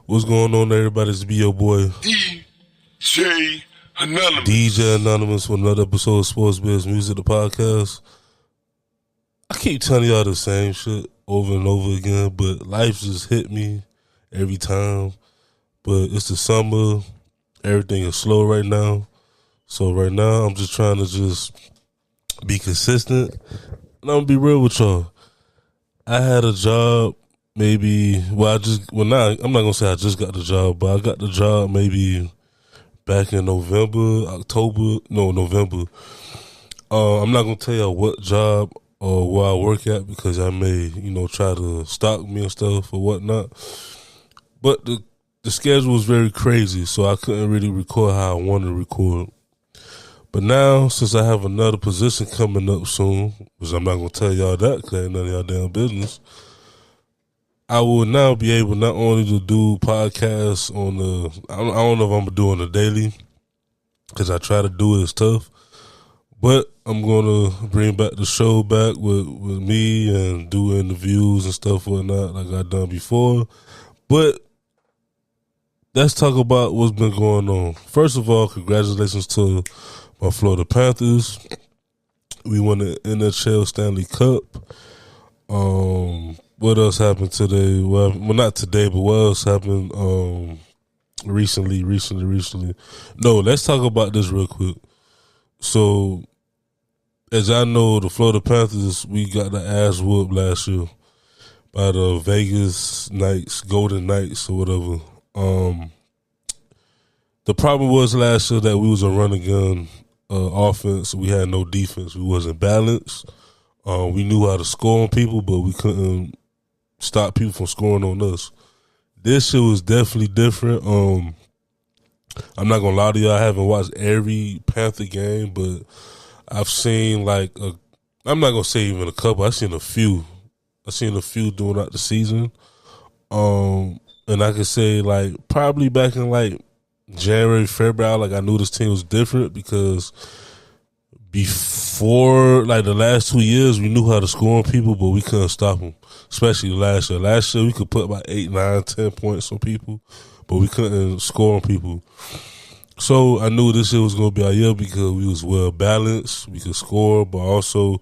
What's going on, everybody? It's be your boy DJ Anonymous. DJ Anonymous with another episode of Sports Biz Music, the podcast. I keep telling y'all the same shit over and over again, but life just hit me every time. But it's the summer. Everything is slow right now. So right now, I'm just trying to just be consistent. And I'm going to be real with y'all. I had a job I'm not going to say I just got the job, but I got the job maybe back in November. I'm not going to tell y'all what job or where I work at because I may, try to stalk me and stuff or whatnot. But the schedule was very crazy, so I couldn't really record how I wanted to record. But now, since I have another position coming up soon, which I'm not going to tell y'all that because ain't none of y'all damn business, I will now be able not only to do podcasts I don't know if I'm going to do on a daily because I try to do it, it's tough. But I'm going to bring back the show back with me and do interviews and stuff and whatnot like I've done before. But let's talk about what's been going on. First of all, congratulations to my Florida Panthers. We won the NHL Stanley Cup. What else happened today? Well, not today, but what else happened recently? No, let's talk about this real quick. So, as I know, the Florida Panthers, we got the ass whooped last year by the Vegas Knights, Golden Knights or whatever. The problem was last year that we was a run and gun offense. We had no defense. We wasn't balanced. We knew how to score on people, but we couldn't stop people from scoring on us. This shit was definitely different. I'm not gonna lie to you, I haven't watched every Panther game, but I've seen I'm not gonna say even a couple. I've seen a few throughout the season. And I could say probably back in January, February, I knew this team was different because before the last 2 years, we knew how to score on people, but we couldn't stop them. Especially last year. Last year, we could put about 8, 9, 10 points on people, but we couldn't score on people. So I knew this year was going to be our year because we was well balanced. We could score, but also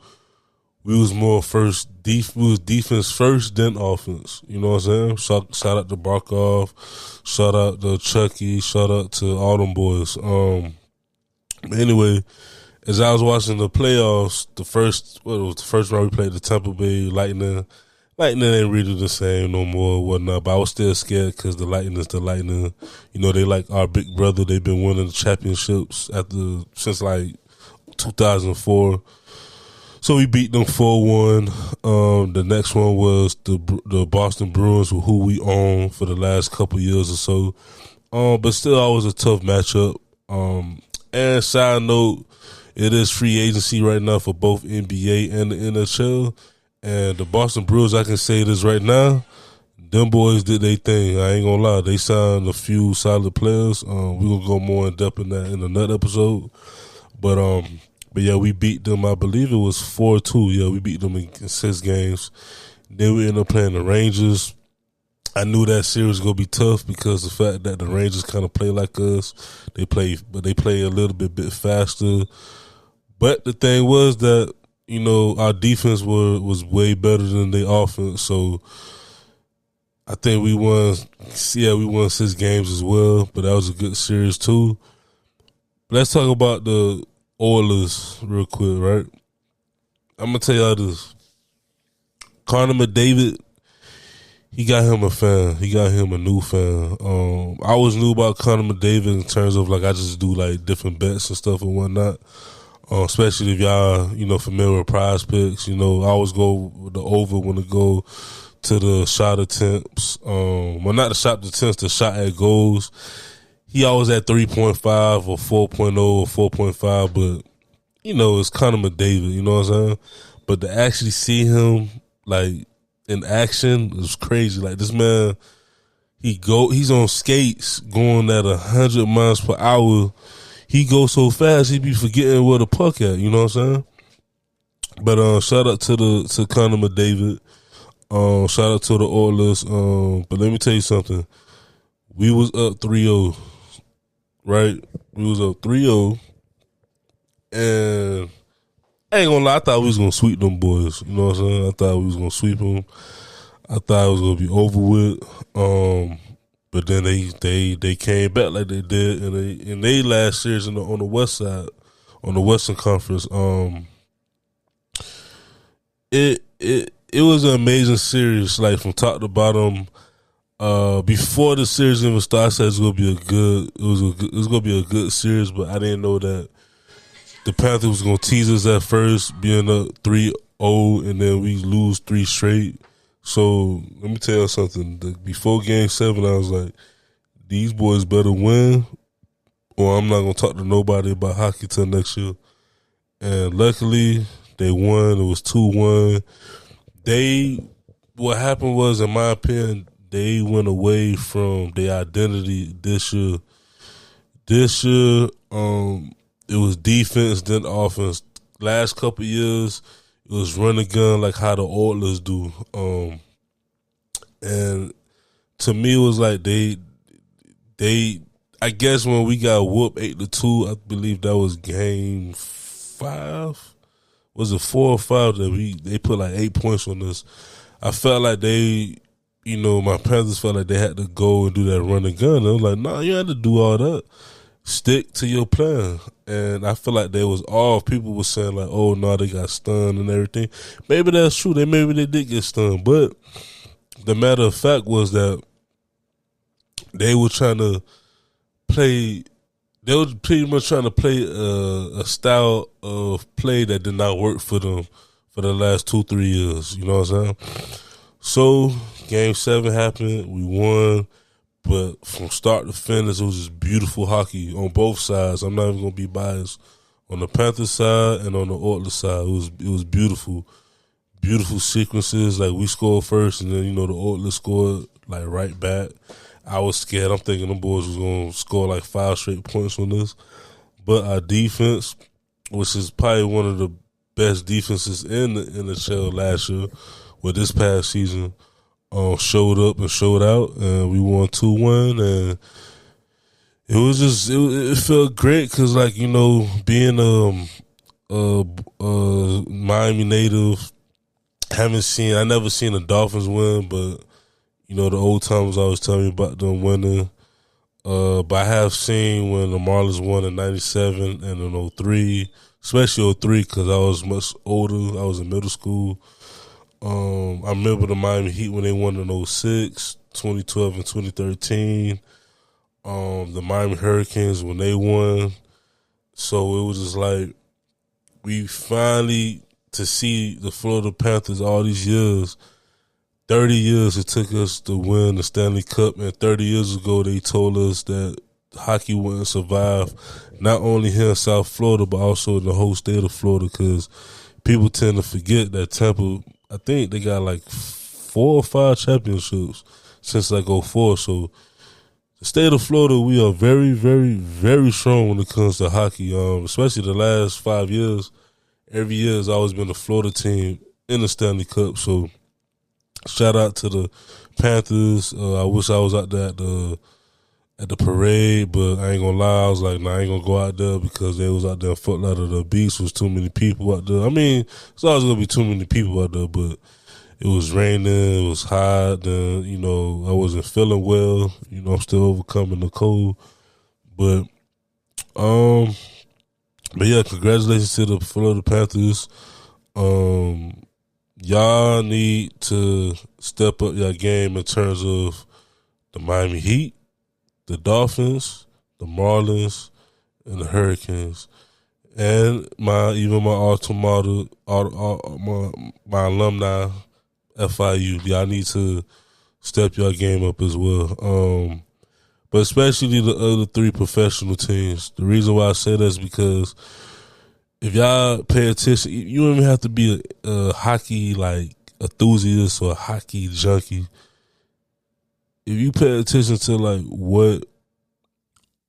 we was more we was defense first, then offense. You know what I'm saying? Shout out to Barkov. Shout out to Chucky. Shout out to all them boys. Anyway, as I was watching the playoffs, the first round we played the Tampa Bay Lightning. Lightning ain't really the same no more or whatnot, but I was still scared because the Lightning is the Lightning. They like our big brother. They've been winning the championships since 2004. So we beat them 4-1. The next one was the Boston Bruins, who we own for the last couple years or so. But still always a tough matchup. And side note, it is free agency right now for both NBA and the NHL. And the Boston Bruins, I can say this right now, them boys did their thing. I ain't gonna lie. They signed a few solid players. We're gonna go more in depth in that in another episode. But yeah, we beat them. I believe it was 4-2. Yeah, we beat them in 6 games. Then we ended up playing the Rangers. I knew that series was gonna be tough because the fact that the Rangers kind of play like us. They play a little bit faster. But the thing was that our defense was way better than their offense. So I think we won 6 games as well. But that was a good series too. But let's talk about the Oilers real quick, right? I'm gonna tell y'all this. Connor McDavid, he got him a fan. He got him a new fan. I always knew about Connor McDavid in terms of I just do different bets and stuff and whatnot. Especially if y'all, familiar with Prize Picks. I always go with the over when it go to the shot attempts. Not the shot attempts, the shot at goals. He always at 3.5 or 4.0 or 4.5, but, it's Conor McDavid, you know what I'm saying? But to actually see him, in action is crazy. This man, he's on skates going at 100 miles per hour. He goes so fast, he be forgetting where the puck at, you know what I'm saying? But shout out to Connor McDavid. Shout out to the Oilers. But let me tell you something. we was up 3-0, right? We was up 3-0, and I ain't gonna lie, I thought we was gonna sweep them boys. You know what I'm saying? I thought we was gonna sweep them. I thought it was gonna be over with. But then they came back like they did in they last series on the west side, on the Western Conference. It was an amazing series, like from top to bottom. Before the series even started, I said it was gonna be a good series, but I didn't know that the Panthers was gonna tease us at first, being up 3-0, and then we lose 3 straight. So let me tell you something. Before Game 7, I was like, these boys better win, or I'm not gonna talk to nobody about hockey till next year. And luckily, they won. It was 2-1. What happened was, in my opinion, they went away from their identity this year. This year, it was defense, then offense. Last couple of years, it was run and gun like how the Oilers do. And to me, it was like they I guess when we got whooped 8-2, I believe that was Game 5. Was it 4 or 5 that they put like 8 points on us? I felt like my Panthers felt like they had to go and do that run and gun. I was like, nah, you had to do all that. Stick to your plan. And I feel like they was off. People were saying like, oh no, they got stunned and everything. Maybe that's true. Maybe they did get stunned. But the matter of fact was that they were trying to play. They were pretty much trying to play a style of play that did not work for them for the last 2-3 years. You know what I'm saying? So Game 7 happened. We won. But from start to finish, it was just beautiful hockey on both sides. I'm not even gonna be biased. On the Panthers side and on the Oilers side, it was beautiful, beautiful sequences. Like we scored first, and then the Oilers scored like right back. I was scared. I'm thinking them boys was gonna score like 5 straight points on us. But our defense, which is probably one of the best defenses in the NHL last year, with this past season, showed up and showed out, and we won 2-1, and it was just it felt great because being a Miami native, I never seen the Dolphins win, but the old timers always tell me about them winning. But I have seen when the Marlins won in '97 and in '03, especially '03 because I was much older. I was in middle school. I remember the Miami Heat when they won in 06, 2012, and 2013. The Miami Hurricanes when they won. So it was just like we finally, to see the Florida Panthers all these years, 30 years it took us to win the Stanley Cup, and 30 years ago they told us that hockey wouldn't survive, not only here in South Florida, but also in the whole state of Florida, because people tend to forget that Tampa, I think they got like 4 or 5 championships since like '04. So the state of Florida, we are very, very, very strong when it comes to hockey. Especially the last 5 years. Every year has always been the Florida team in the Stanley Cup. So shout out to the Panthers. I wish I was out there at the parade, but I ain't gonna lie, I was like, nah, I ain't gonna go out there because they was out there in Fort Lauderdale Beach. Was too many people out there. I mean, it's always gonna be too many people out there, but it was raining, it was hot, and I wasn't feeling well. I'm still overcoming the cold. But yeah, congratulations to the Florida Panthers. Y'all need to step up your game in terms of the Miami Heat, the Dolphins, the Marlins, and the Hurricanes, and my alma mater, my alumni, FIU. Y'all need to step your game up as well. But especially the other 3 professional teams. The reason why I say that is because if y'all pay attention, you don't even have to be a hockey enthusiast or a hockey junkie. If you pay attention to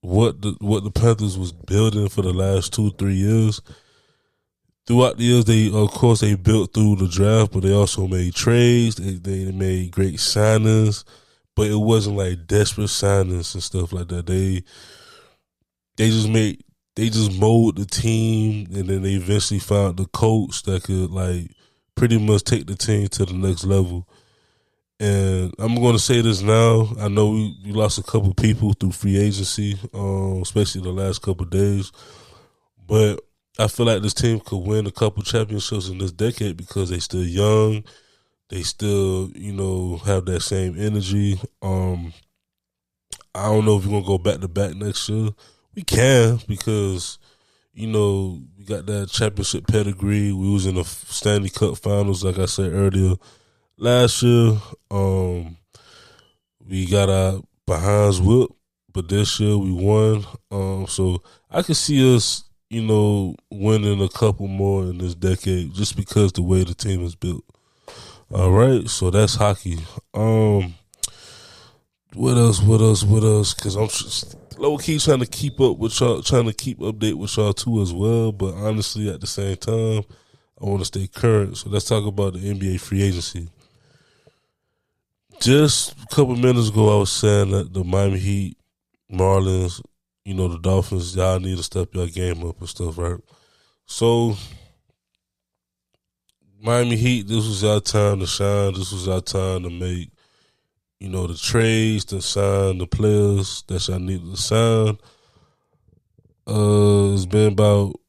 what the Panthers was building for the last 2-3 years, throughout the years they built through the draft, but they also made trades. They made great signings, but it wasn't like desperate signings and stuff like that. They just mold the team, and then they eventually found the coach that could like pretty much take the team to the next level. And I'm going to say this now. I know we lost a couple people through free agency, especially the last couple of days. But I feel like this team could win a couple championships in this decade because they still young. They still, have that same energy. I don't know if we're going to go back-to-back next year. We can because, we got that championship pedigree. We was in the Stanley Cup finals, like I said earlier. Last year, we got our behinds whipped, but this year we won. So I could see us, winning a couple more in this decade just because the way the team is built. All right, so that's hockey. What else? Because I'm just low key trying to keep up with y'all, trying to keep update with y'all too as well. But honestly, at the same time, I want to stay current. So let's talk about the NBA free agency. Just a couple minutes ago, I was saying that the Miami Heat, Marlins, the Dolphins, y'all need to step your game up and stuff, right? So, Miami Heat, this was our time to shine. This was our time to make, the trades, to sign the players that y'all needed to sign. It's been about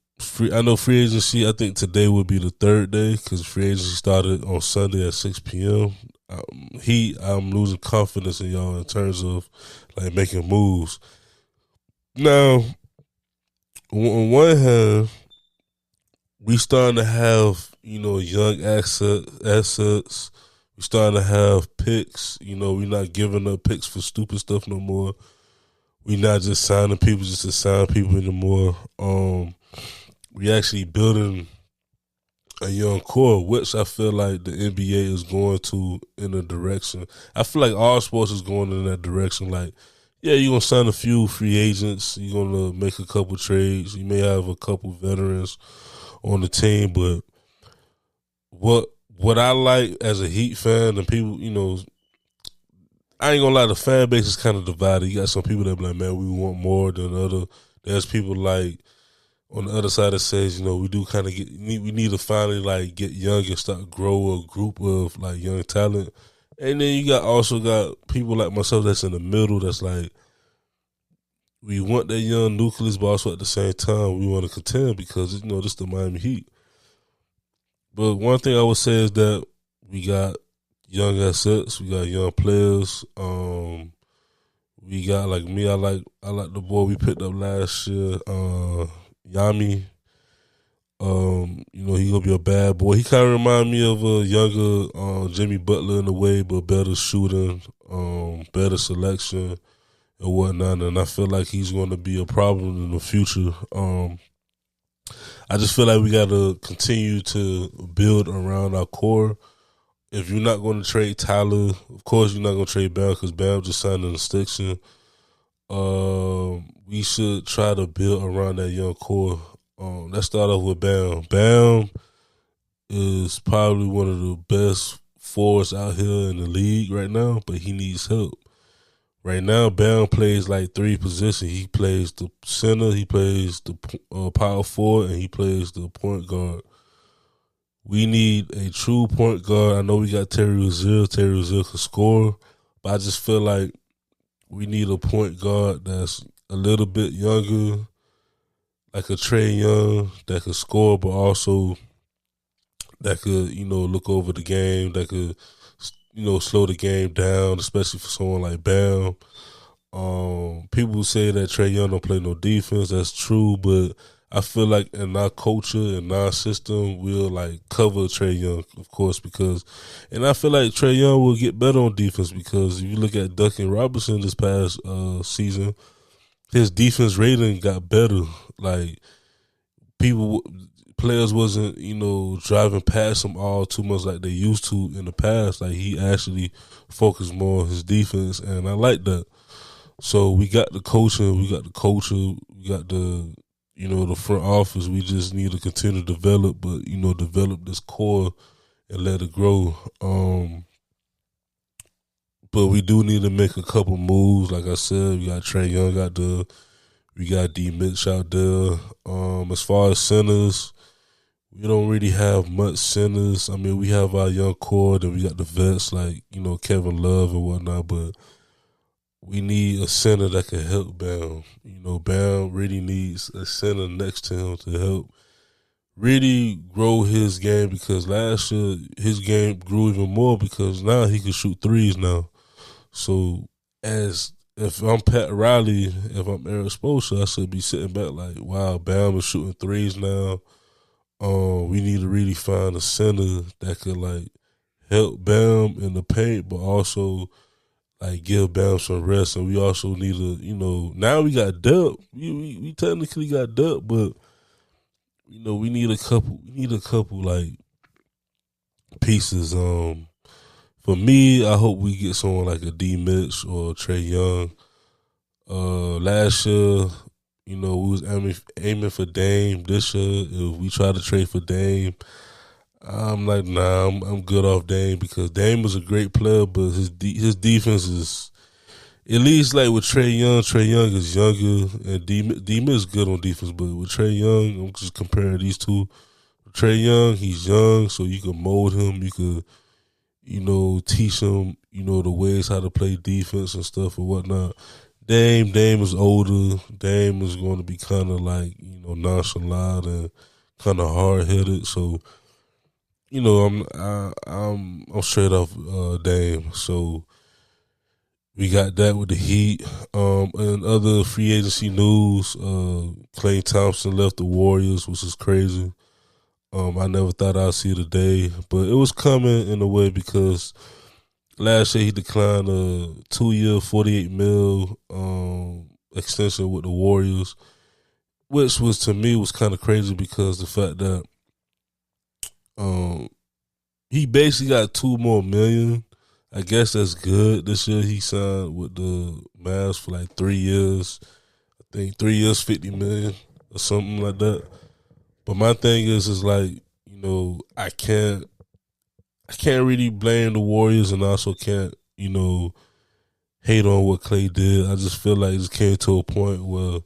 I know free agency, I think today would be the third day because free agency started on Sunday at 6 p.m. I'm losing confidence in y'all in terms of like making moves. Now, on one hand, we starting to have young assets. We starting to have picks. We're not giving up picks for stupid stuff no more. We not just signing people just to sign people anymore. We actually building a young core, which I feel like the NBA is going to in a direction. I feel like all sports is going in that direction. Like, yeah, you're going to sign a few free agents. You're going to make a couple trades. You may have a couple veterans on the team. But what I like as a Heat fan and people, I ain't going to lie, the fan base is kind of divided. You got some people that be like, man, we want more than other. There's people like, on the other side that says, we do kind of we need to finally like get young and start grow a group of like young talent. And then you also got people like myself that's in the middle that's like, we want that young nucleus, but also at the same time, we want to contend because, this is the Miami Heat. But one thing I would say is that we got young assets, we got young players. We got like me, I like the boy we picked up last year, Yami. He gonna be a bad boy. He kind of remind me of a younger Jimmy Butler in a way, but better shooting, better selection and whatnot. And I feel like he's going to be a problem in the future. I just feel like we got to continue to build around our core. If you're not going to trade Tyler, of course you're not going to trade Bam because Bam just signed an extension. We should try to build around that young core. Let's start off with Bam. Bam is probably one of the best forwards out here in the league right now, but he needs help. Right now, Bam plays like three positions. He plays the center, he plays the power forward, and he plays the point guard. We need a true point guard. I know we got Terry Rozier. Terry Rozier can score, but I just feel like we need a point guard that's a little bit younger, like a Trae Young, that could score, but also that could, look over the game, that could, slow the game down, especially for someone like Bam. People say that Trae Young don't play no defense. That's true, but I feel like in our culture and our system, we'll like cover Trae Young, of course, and I feel like Trae Young will get better on defense because if you look at Duncan Robinson this past season, his defense rating got better. Like players wasn't, driving past him all too much like they used to in the past. Like he actually focused more on his defense, and I like that. So we got the coaching, we got the culture, we got the the front office. We just need to continue to develop, but develop this core and let it grow. but we do need to make a couple moves. Like I said, we got Trey Young out there. We got D. Mitch out there. As far as centers, we don't really have much centers. I mean, we have our young core, and we got the vets like, Kevin Love and whatnot, but we need a center that can help Bam. Bam really needs a center next to him to help really grow his game, because last year his game grew even more because now he can shoot threes now. So if I'm Pat Riley, if I'm Eric Spoelstra, I should be sitting back like, wow, Bam is shooting threes now. We need to really find a center that could like help Bam in the paint, but also like give Bam some rest. And we also need to, now we got depth. We technically got depth, but we need a couple like pieces. For me, I hope we get someone like a D Mitch or Trey Young. Last year, we was aiming for Dame. This year, if we try to trade for Dame, I'm like, nah, I'm good off Dame, because Dame was a great player, but his defense is, at least like with Trey Young is younger, and D Mitch is good on defense, but with Trey Young, I'm just comparing these two. With Trey Young, he's young, so you can mold him, you could, teach him, the ways how to play defense and stuff and whatnot. Dame is older. Dame is going to be kind of like, nonchalant and kind of hard headed. So, I'm straight off Dame. So we got that with the Heat. And other free agency news, Klay Thompson left the Warriors, which is crazy. I never thought I'd see the day, but it was coming in a way, because last year he declined a 2-year, $48 million extension with the Warriors, which was, to me, was kind of crazy, because the fact that he basically got $2 more million. I guess that's good. This year he signed with the Mavs for like 3 years. I think 3 years, $50 million or something like that. But my thing is like, I can't really blame the Warriors, and also can't, hate on what Klay did. I just feel like it just came to a point where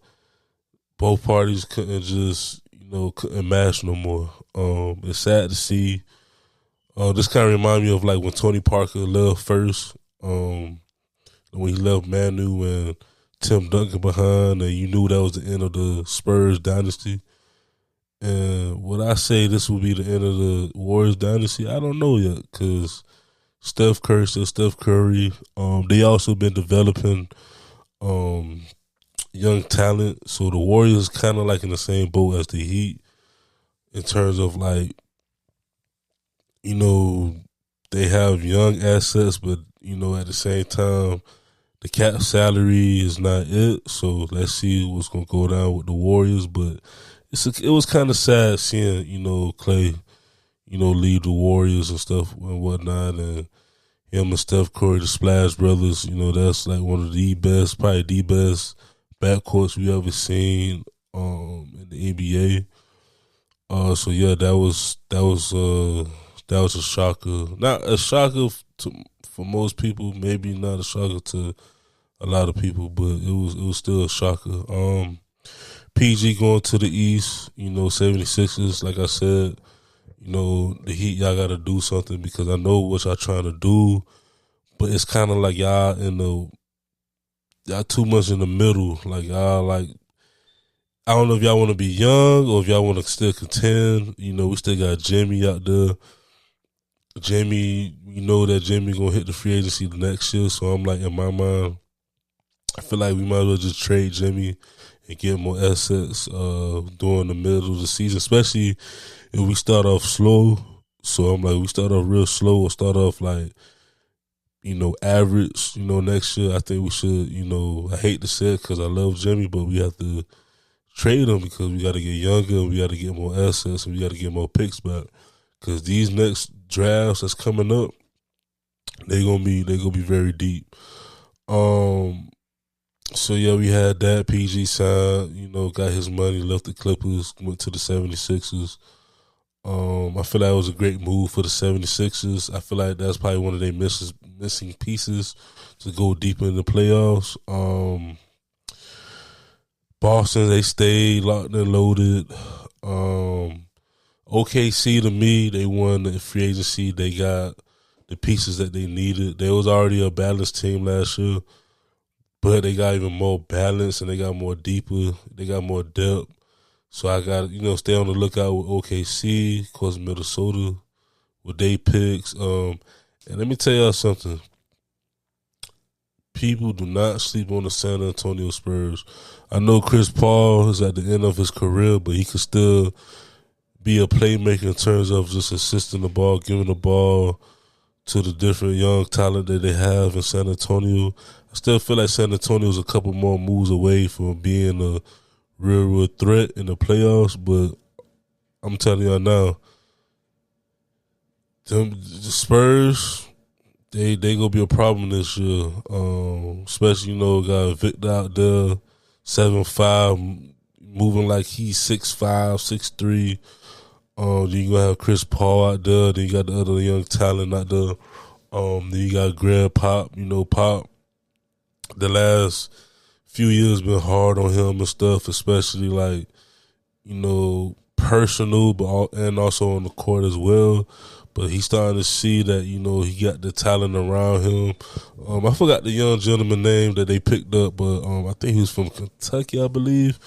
both parties couldn't just, couldn't match no more. It's sad to see. This kind of remind me of like when Tony Parker left first, when he left Manu and Tim Duncan behind, and you knew that was the end of the Spurs dynasty. And would I say this will be the end of the Warriors dynasty? I don't know yet, because Steph Curry still Steph Curry. They also been developing young talent, so the Warriors kind of like in the same boat as the Heat in terms of like, they have young assets, but at the same time, the cap salary is not it. So let's see what's gonna go down with the Warriors, but. It was kind of sad seeing, Klay, leave the Warriors and stuff and whatnot, and him and Steph Curry, the Splash Brothers, that's like one of the best, probably the best backcourts we ever seen in the NBA. So yeah, that was a shocker. Not a shocker for most people, maybe not a shocker to a lot of people, but it was still a shocker. PG going to the East, 76ers, like I said, the Heat, y'all got to do something, because I know what y'all trying to do, but it's kind of like y'all too much in the middle. Like y'all, like, I don't know if y'all want to be young or if y'all want to still contend. We still got Jimmy out there. Jimmy, that Jimmy going to hit the free agency the next year, so I'm like, in my mind, I feel like we might as well just trade Jimmy and get more assets during the middle of the season, especially if we start off slow. So I'm like, we start off real slow or start off like, average, next year. I think we should, I hate to say it because I love Jimmy, but we have to trade him, because we got to get younger and we got to get more assets and we got to get more picks back. Because these next drafts that's coming up, they're gonna be very deep. So yeah, we had that. PG signed, got his money, left the Clippers, went to the 76ers. I feel like it was a great move for the 76ers. I feel like that's probably one of their missing pieces to go deeper in the playoffs. Boston, they stayed locked and loaded. OKC, to me, they won the free agency. They got the pieces that they needed. They was already a balanced team last year, but they got even more balance and they got more deeper. They got more depth. So I got stay on the lookout with OKC, of course Minnesota, with they picks. And let me tell y'all something. People do not sleep on the San Antonio Spurs. I know Chris Paul is at the end of his career, but he could still be a playmaker in terms of just assisting the ball, giving the ball to the different young talent that they have in San Antonio. I still feel like San Antonio is a couple more moves away from being a real threat in the playoffs, but I'm telling y'all now, the Spurs, they gonna be a problem this year. Especially got Victor out there, 7'5", moving like he's 6'5", 6'3". Then you gonna have Chris Paul out there. Then you got the other young talent out there. Then you got Greg Pop. Pop. The last few years been hard on him and stuff, especially like personal, and also on the court as well. But he's starting to see that he got the talent around him. I forgot the young gentleman name that they picked up, but I think he was from Kentucky, I believe.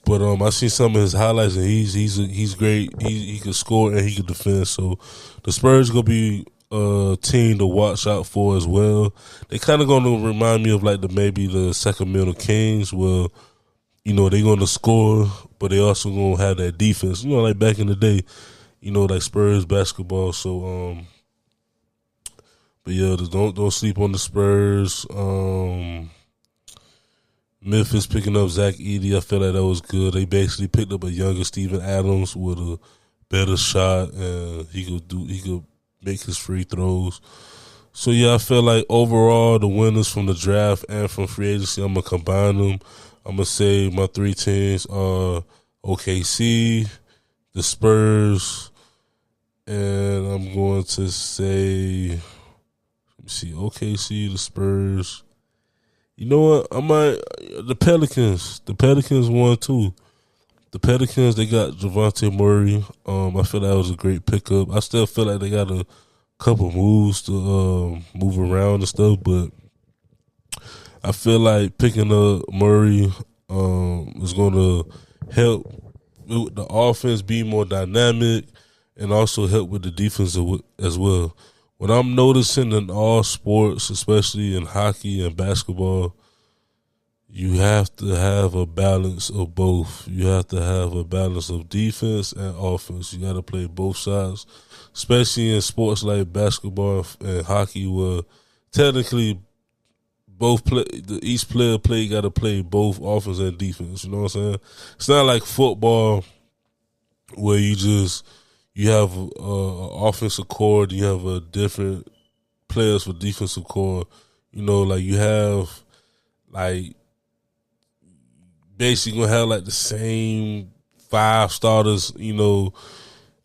But I seen some of his highlights, and he's great. He can score and he can defend. So the Spurs gonna be a team to watch out for as well. They kind of gonna remind me of like maybe the Sacramento Kings, where they gonna score, but they also gonna have that defense. Like back in the day, like Spurs basketball. So but yeah, don't sleep on the Spurs. Memphis picking up Zach Edey, I feel like that was good. They basically picked up a younger Steven Adams with a better shot, and he could make his free throws. So yeah, I feel like overall the winners from the draft and from free agency, I'm gonna combine them. I'm gonna say my three teams are OKC, the Spurs, and I'm going to say, let me see, OKC, the Spurs. You know what? The Pelicans. The Pelicans won too. The Pelicans, they got Javante Murray. I feel that was a great pickup. I still feel like they got a couple moves to move around and stuff, but I feel like picking up Murray is going to help with the offense be more dynamic and also help with the defense as well. What I'm noticing in all sports, especially in hockey and basketball, you have to have a balance of both. You have to have a balance of defense and offense. You got to play both sides, especially in sports like basketball and hockey, where technically each player got to play both offense and defense. You know what I'm saying? It's not like football where you have an offensive core, you have a different players for defensive core. Like you have like basically gonna have like the same 5 starters,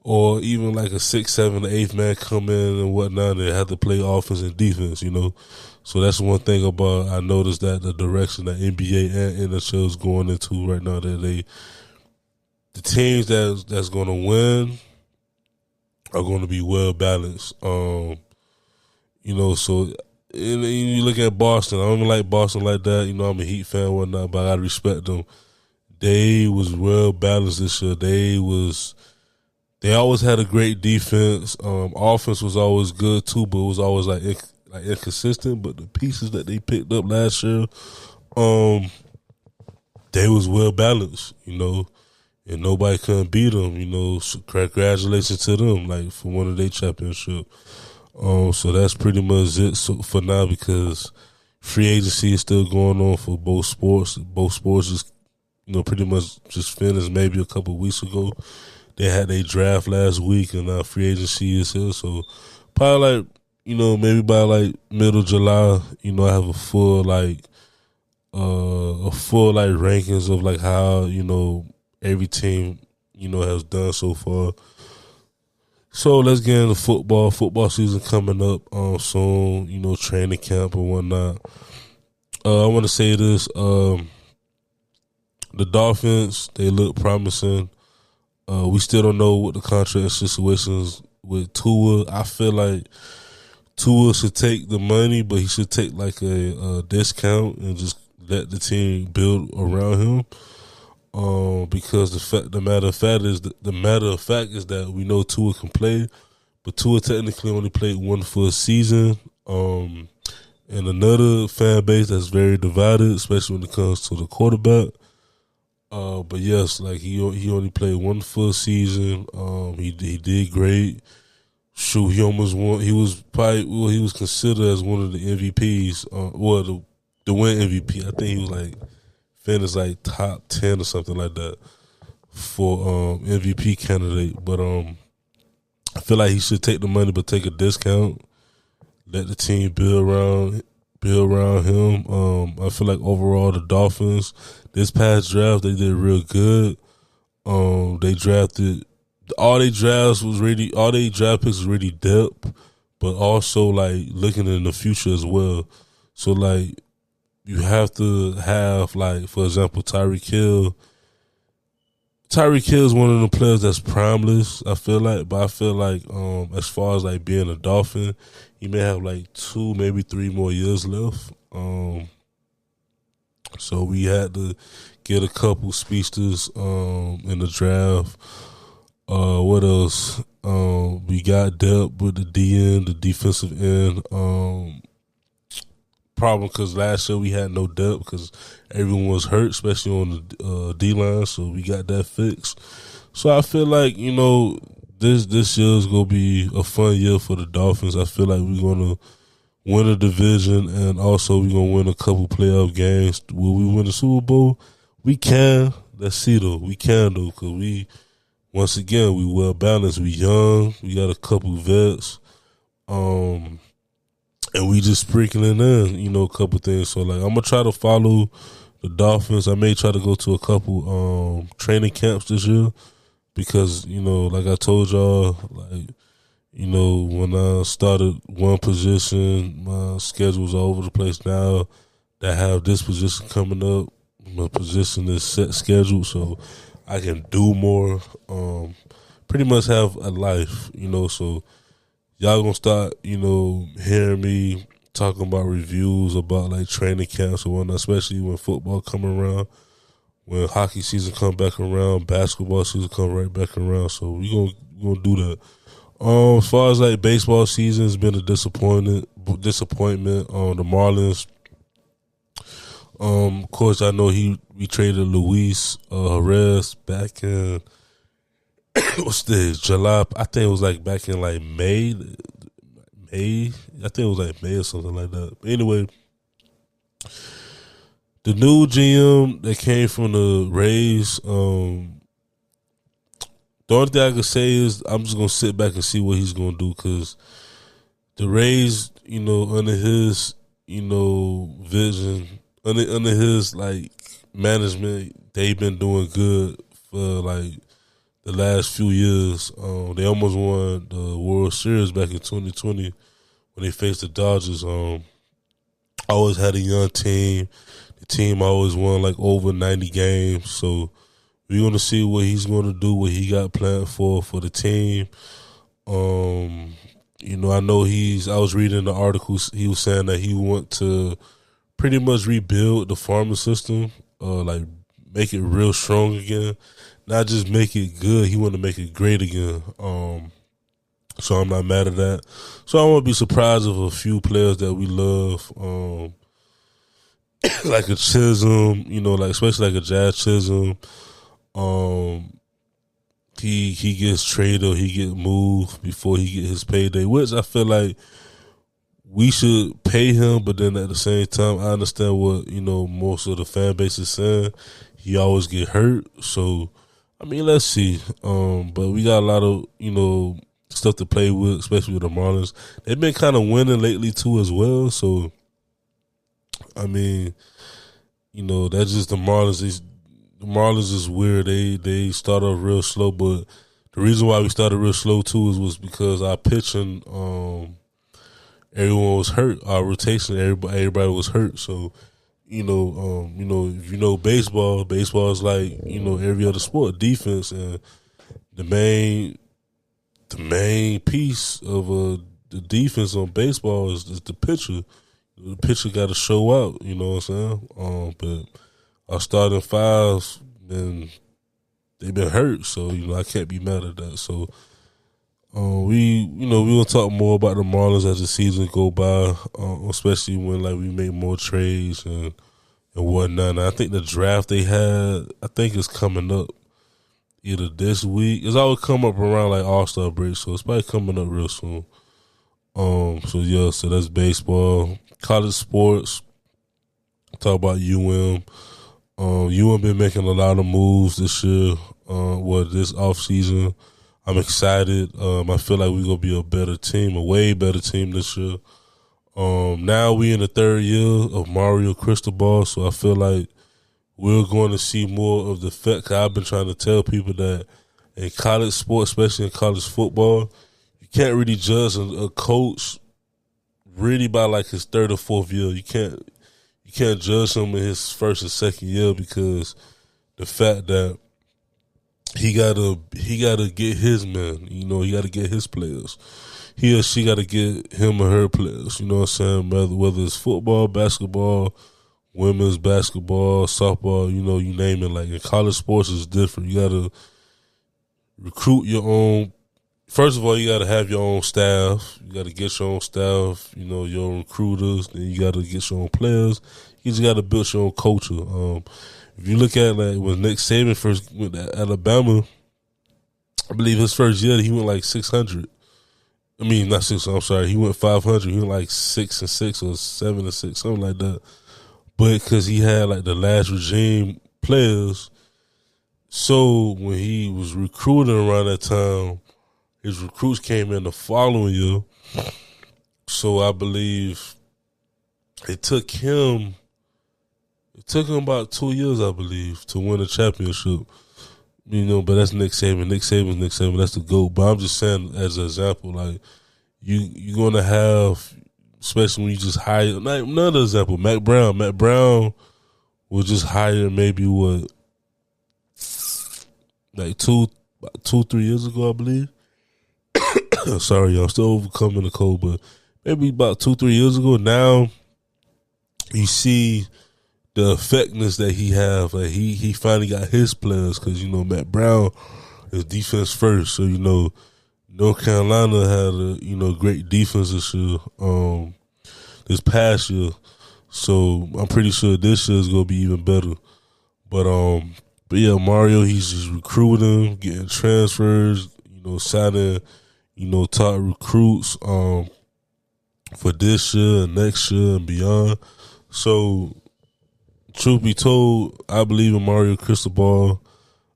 or even like a 6, 7, 8 man come in and whatnot. They have to play offense and defense, So that's one thing about I noticed that the direction that NBA and NHL is going into right now, that the teams that's going to win are going to be well balanced. So and you look at Boston. I don't even like Boston like that. I'm a Heat fan and whatnot, but I respect them. They was well balanced this year. They always had a great defense. Offense was always good too, but it was always like inconsistent. But the pieces that they picked up last year, they was well balanced, and nobody couldn't beat them. So congratulations to them, like for one of their championship. So that's pretty much it for now, because free agency is still going on for both sports. Both sports just pretty much just finished maybe a couple of weeks ago. They had their draft last week, and now free agency is here. So probably like maybe by like middle of July, I have a full rankings of like how every team has done so far. So let's get into football. Football season coming up soon. Training camp and whatnot. I want to say this. The Dolphins, they look promising. We still don't know what the contract situations with Tua. I feel like Tua should take the money, but he should take like a discount and just let the team build around him. Because the matter of fact is that we know Tua can play, but Tua technically only played one full season. And another fan base that's very divided, especially when it comes to the quarterback. But yes, like he only played one full season. He did great. Shoot, he almost won. He was considered as one of the MVPs. The win MVP. I think he was like finished like top 10 or something like that for MVP candidate. But I feel like he should take the money but take a discount. Let the team build around him. I feel like overall the Dolphins this past draft they did real good. They drafted all their draft picks was really depth, but also like looking in the future as well. So like you have to have like, for example, Tyreek Hill. Tyreek Hill is one of the players that's primeless, I feel like, but I feel like as far as like being a Dolphin, he may have like 2, maybe 3 more years left. So we had to get a couple speedsters in the draft. What else? We got depth with the DN, the defensive end. Problem because last year we had no depth because everyone was hurt, especially on the D-line, so we got that fixed. So I feel like, this year is going to be a fun year for the Dolphins. I feel like we're going to win a division and also we're going to win a couple playoff games. Will we win the Super Bowl? We can. Let's see, though. We can, though, because once again, we well-balanced. We young. We got a couple vets. And we just sprinkling in, a couple things. So, like, I'm going to try to follow the Dolphins. I may try to go to a couple training camps this year because, like I told y'all, like, when I started one position, my schedule's all over the place now. That I have this position coming up. My position is set scheduled, so I can do more. Pretty much have a life, so y'all gonna start, hearing me talking about reviews about like training camps and whatnot, especially when football come around, when hockey season come back around, basketball season come right back around. So we gonna do that. As far as like baseball season, it's been a disappointment on the Marlins. Of course, I know we traded Luis Perez back in July. I think it was like back in like May. I think it was like May or something like that. But anyway, the new GM that came from the Rays. The only thing I can say is I'm just gonna sit back and see what he's gonna do because the Rays, under his, vision, under his like management, they've been doing good for like the last few years. They almost won the World Series back in 2020 when they faced the Dodgers. Always had a young team. The team always won like over 90 games. So we're going to see what he's going to do, what he got planned for the team. I know I was reading the articles, he was saying that he want to pretty much rebuild the farming system, like make it real strong again. Not just make it good, he want to make it great again. So I'm not mad at that. So I won't be surprised if a few players that we love, like a Chisholm, like especially like a Jazz Chisholm, he gets traded or he get moved before he get his payday, which I feel like we should pay him, but then at the same time, I understand what, most of the fan base is saying. He always get hurt. So, I mean, let's see. But we got a lot of, stuff to play with, especially with the Marlins. They've been kind of winning lately, too, as well. So, I mean, that's just the Marlins. The Marlins is weird. They start off real slow, but the reason why we started real slow too was because our pitching, everyone was hurt. Our rotation, everybody was hurt. So, if you know baseball is like, every other sport, defense, and the main piece of the defense on baseball is the pitcher. The pitcher got to show out. You know what I'm saying? But our starting fives, and they've been hurt, so I can't be mad at that. So we gonna talk more about the Marlins as the season go by, especially when we make more trades and whatnot. And I think the draft they had, I think is coming up either this week. It's always come up around All-Star break, so it's probably coming up real soon. So that's baseball. College sports, talk about UM. UM been making a lot of moves this year, this offseason. I'm excited. I feel like we're going to be a better team, a way better team this year. Now we in the third year of Mario Cristobal, so I feel like we're going to see more of the effect. I've been trying to tell people that in college sports, especially in college football, you can't really judge a coach really by his third or fourth year. You can't judge him in his first and second year, because the fact that he gotta get his men. He gotta get his players. He or she gotta get him or her players. You know what I'm saying? Whether it's football, basketball, women's basketball, softball, you name it. In college sports is different. You gotta recruit your own. First of all, you gotta have your own staff. You gotta get your own staff. Your own recruiters. Then you gotta get your own players. You just gotta build your own culture. If you look at when Nick Saban first went to Alabama, I believe his first year he went 600. I mean, not 600. I'm sorry, he went 500. He went 6-6 or 7-6, something like that. But because he had the last regime players, so when he was recruiting around that time, his recruits came in the following year. So I believe it took him about 2 years, I believe, to win a championship. But that's Nick Saban. Nick Saban. That's the GOAT. But I'm just saying, as an example, you're going to have, especially when you just hire, another example, Mac Brown. Mac Brown was just hired maybe, 2-3 years ago, I believe. Sorry, y'all, still overcoming the cold, but maybe about 2-3 years ago. Now you see the effectiveness that he have. He finally got his players, because Matt Brown is defense first. So North Carolina had a great defense this past year. So I'm pretty sure this year is gonna be even better. But yeah, Mario, he's just recruiting, getting transfers, signing, top recruits for this year and next year and beyond. So truth be told, I believe in Mario Cristobal.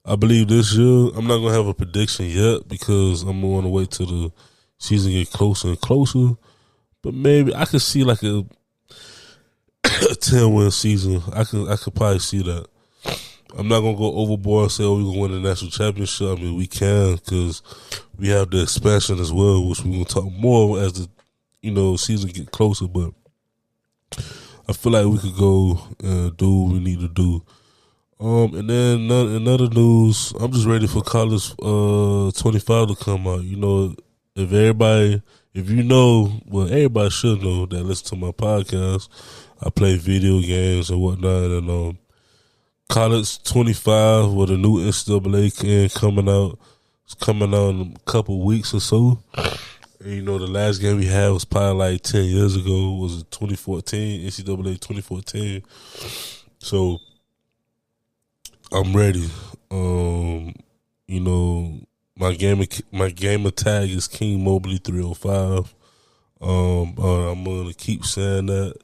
I believe this year, I'm not going to have a prediction yet, because I'm going to wait till the season get closer and closer. But maybe I could see a 10-win season. I could probably see that. I'm not going to go overboard and say, we're going to win the national championship. I mean, we can, because we have the expansion as well, which we're going to talk more as the season get closer. But I feel like we could go and do what we need to do. And then in other news, I'm just ready for college 25 to come out. Everybody should know that listen to my podcast, I play video games and whatnot. And college 25 with a new NCAA coming out. It's coming out in a couple weeks or so. And, the last game we had was probably 10 years ago. It was 2014, NCAA 2014. So I'm ready. My gamer tag is King Mobley 305. I'm gonna keep saying that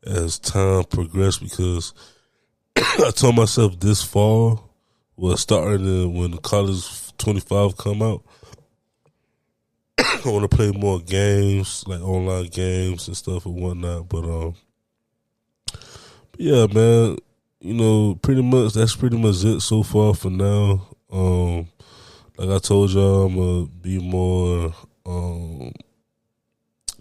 as time progresses, because I told myself this fall, starting when the college 25 come out, I want to play more games, online games and stuff and whatnot. But yeah, man, that's pretty much it so far for now. like I told y'all, I'm gonna be more.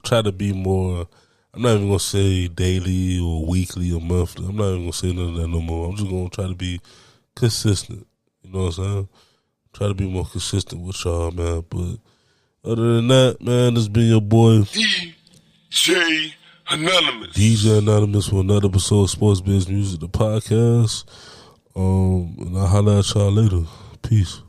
Try to be more. I'm not even gonna say daily or weekly or monthly. I'm not even gonna say none of that no more. I'm just gonna try to be consistent. You know what I'm saying? Try to be more consistent with y'all, man. But other than that, man, this been your boy DJ Anonymous. DJ Anonymous for another episode of Sports Biz Music, the podcast. And I'll holler at y'all later. Peace.